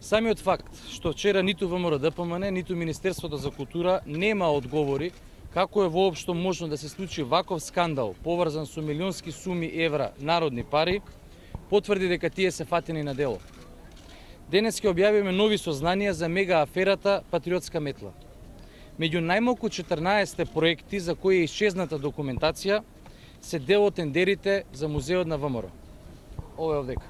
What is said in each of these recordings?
Самиот факт што вчера ниту ВМРО ДПМН, ниту Министерството за култура нема одговори како е воопшто можно да се случи ваков скандал поврзан со милионски суми евра народни пари, потврди дека тие се фатени на дело. Денес ќе објавиме нови сознанија за мега аферата Патриотска метла. Меѓу најмалку 14 проекти за кои е исчезната документација се дел од тендерите за музеот на ВМРО. Ова е овдека.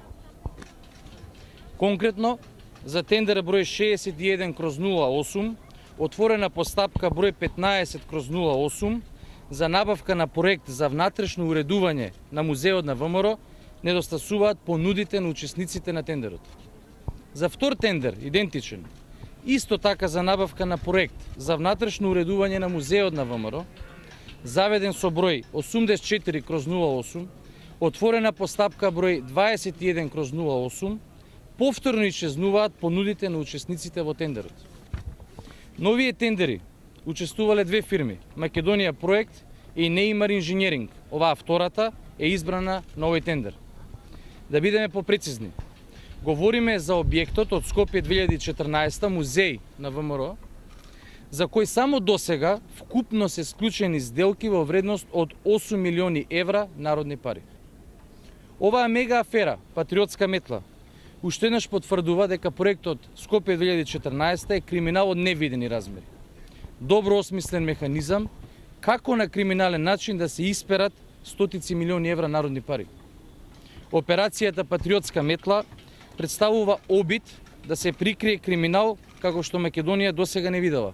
Конкретно, за тендер број 61/08, отворена постапка број 15/08 за набавка на проект за внатрешно уредување на музеот на ВМРО, недостасуваат понудите на учесниците на тендерот. За втор тендер, идентичен, исто така за набавка на проект за внатрешно уредување на музеот на ВМРО, заведен со број 84/08, отворена постапка број 21/08, повторно исчезнуваат понудите на учесниците во тендерот. Новие тендери учествувале две фирми, Македонија проект и Неимар инженеринг. Оваа втората е избрана на овој тендер. Да бидеме попрецизни, говориме за објектот од Скопје 2014 музеј на ВМРО, за кој само досега вкупно се склучени сделки во вредност од 8 милиони евра народни пари. Оваа мега афера, Патриотска метла, уште еднаш потврдува дека проектот Скопје 2014 е криминал од невидени размери. Добро осмислен механизам како на криминален начин да се исперат стотици милиони евра народни пари. Операцијата Патриотска метла представува обид да се прикрие криминал како што Македонија досега не видела.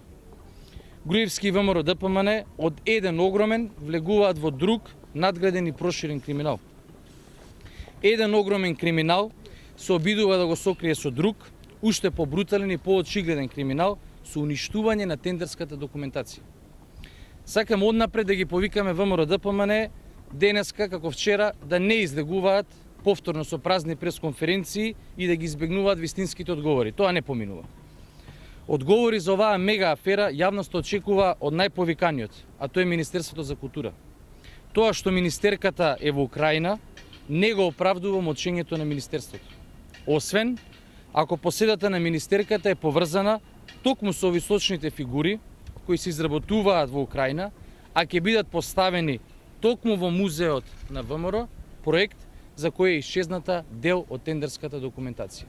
Груевски и ВМРО ДПМН од еден огромен влегуваат во друг надграден и проширен криминал. Еден огромен криминал се обидува да го сокрие со друг, уште побрутален и поочигледен криминал со уништување на тендерската документација. Сакам однапред да ги повикаме ВМРО ДПМН денеска, како вчера, да не излегуваат повторно со празни пресконференции и да ги избегнуваат вистинските одговори. Тоа не поминува. Одговори за оваа мега афера јавноста очекува од најповиканиот, а тоа е Министерството за култура. Тоа што министерката е во Украина не го оправдува молчењето на Министерството. Освен, ако поседата на министерката е поврзана токму со височните фигури кои се изработуваат во Украина, а ќе бидат поставени токму во музеот на ВМРО, проект за кој е исчезната дел од тендерската документација.